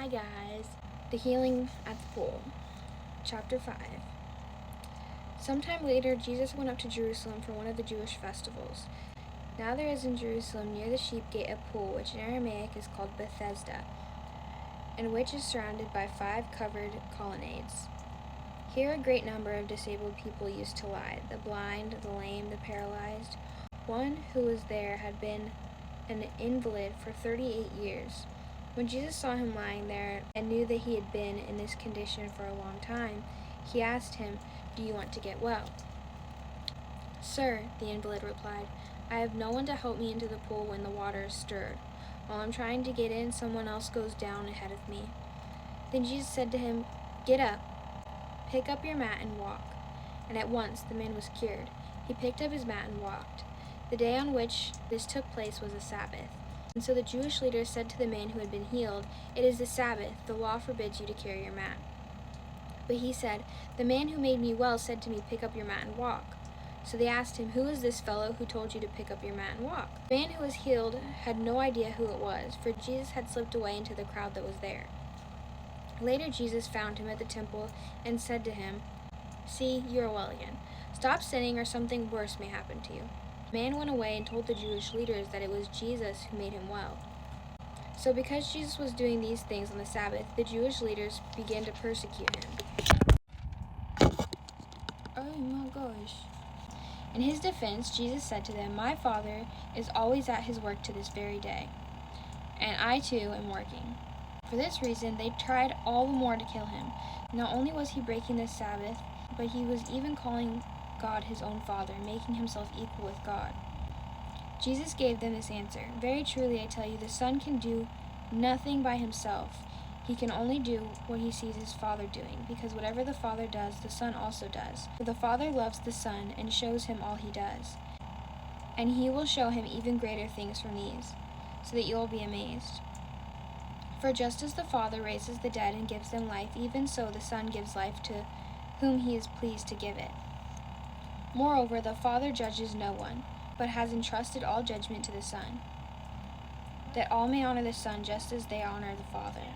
Hi guys. The healing at the pool. Chapter 5. Sometime later, Jesus went up to Jerusalem for one of the Jewish festivals. Now there is in Jerusalem near the sheep gate a pool, which in Aramaic is called Bethesda, and which is surrounded by 5 covered colonnades. Here a great number of disabled people used to lie, the blind, the lame, the paralyzed. One who was there had been an invalid for 38 years. When Jesus saw him lying there and knew that he had been in this condition for a long time, he asked him, "Do you want to get well?" "Sir," the invalid replied, "I have no one to help me into the pool when the water is stirred. While I'm trying to get in, someone else goes down ahead of me." Then Jesus said to him, "Get up, pick up your mat and walk." And at once the man was cured. He picked up his mat and walked. The day on which this took place was a Sabbath. And so the Jewish leaders said to the man who had been healed, "It is the Sabbath. The law forbids you to carry your mat." But he said, "The man who made me well said to me, 'Pick up your mat and walk.'" So they asked him, "Who is this fellow who told you to pick up your mat and walk?" The man who was healed had no idea who it was, for Jesus had slipped away into the crowd that was there. Later Jesus found him at the temple and said to him, "See, you are well again. Stop sinning, or something worse may happen to you." The man went away and told the Jewish leaders that it was Jesus who made him well. So because Jesus was doing these things on the Sabbath, the Jewish leaders began to persecute him. Oh my gosh. In his defense, Jesus said to them, "My Father is always at his work to this very day, and I too am working." For this reason, they tried all the more to kill him. Not only was he breaking the Sabbath, but he was even calling God his own Father, making himself equal with God. Jesus gave them this answer, "Very truly I tell you, the Son can do nothing by himself. He can only do what he sees his Father doing, because whatever the Father does, the Son also does. For the Father loves the Son and shows him all he does. And he will show him even greater things from these, so that you will be amazed. For just as the Father raises the dead and gives them life, even so the Son gives life to whom he is pleased to give it. Moreover, the Father judges no one, but has entrusted all judgment to the Son, that all may honor the Son just as they honor the Father.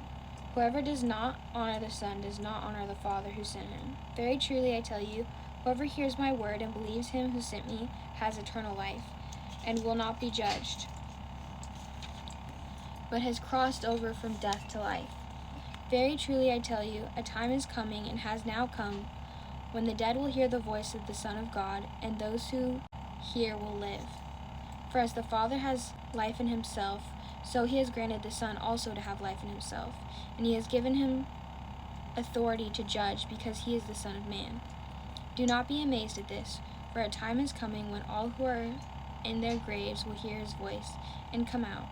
Whoever does not honor the Son does not honor the Father who sent him. Very truly I tell you, whoever hears my word and believes him who sent me has eternal life, and will not be judged, but has crossed over from death to life. Very truly I tell you, a time is coming and has now come when the dead will hear the voice of the Son of God, and those who hear will live. For as the Father has life in himself, so he has granted the Son also to have life in himself, and he has given him authority to judge, because he is the Son of Man. Do not be amazed at this, for a time is coming when all who are in their graves will hear his voice and come out.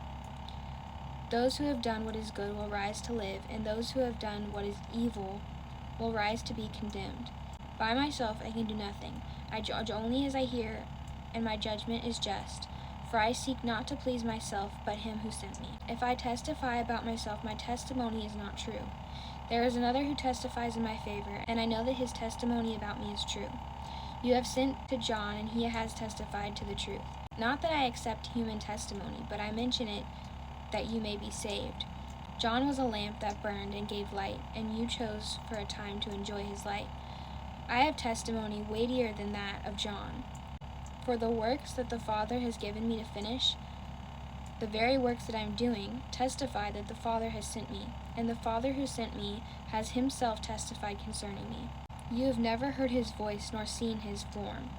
Those who have done what is good will rise to live, and those who have done what is evil will rise to be condemned. By myself I can do nothing. I judge only as I hear, and my judgment is just. For I seek not to please myself, but him who sent me. If I testify about myself, my testimony is not true. There is another who testifies in my favor, and I know that his testimony about me is true. You have sent to John, and he has testified to the truth. Not that I accept human testimony, but I mention it that you may be saved. John was a lamp that burned and gave light, and you chose for a time to enjoy his light. I have testimony weightier than that of John. For the works that the Father has given me to finish, the very works that I am doing, testify that the Father has sent me, and the Father who sent me has himself testified concerning me. You have never heard his voice nor seen his form,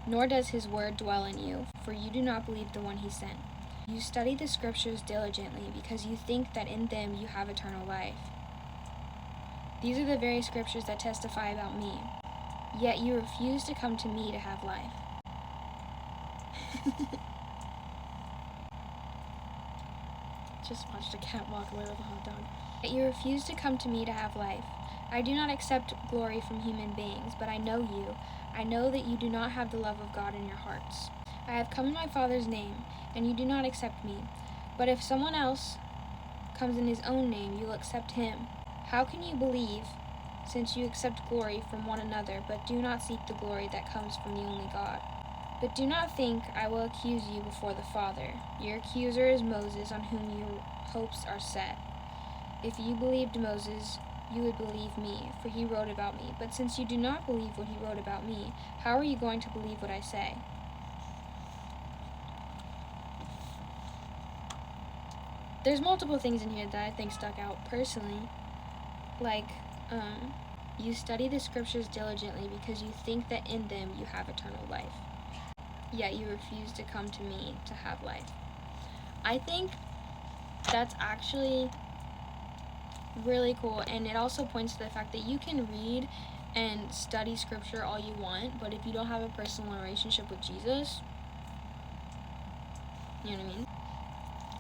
nor does his word dwell in you, for you do not believe the one he sent. You study the Scriptures diligently, because you think that in them you have eternal life. These are the very Scriptures that testify about me. Yet you refuse to come to me to have life. Just watched a cat walk away with a hot dog. Yet you refuse to come to me to have life. I do not accept glory from human beings, but I know you. I know that you do not have the love of God in your hearts. I have come in my Father's name, and you do not accept me. But if someone else comes in his own name, you will accept him. How can you believe, since you accept glory from one another, but do not seek the glory that comes from the only God? But do not think I will accuse you before the Father. Your accuser is Moses, on whom your hopes are set. If you believed Moses, you would believe me, for he wrote about me. But since you do not believe what he wrote about me, how are you going to believe what I say?" There's multiple things in here that I think stuck out personally. Like, you study the scriptures diligently because you think that in them you have eternal life. Yet you refuse to come to me to have life. I think that's actually really cool, and it also points to the fact that you can read and study scripture all you want, but if you don't have a personal relationship with Jesus, you know what I mean?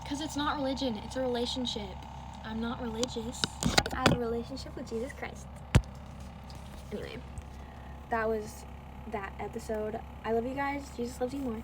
Because it's not religion, it's a relationship. I'm not religious. I have a relationship with Jesus Christ. Anyway, that was that episode. I love you guys. Jesus loves you more.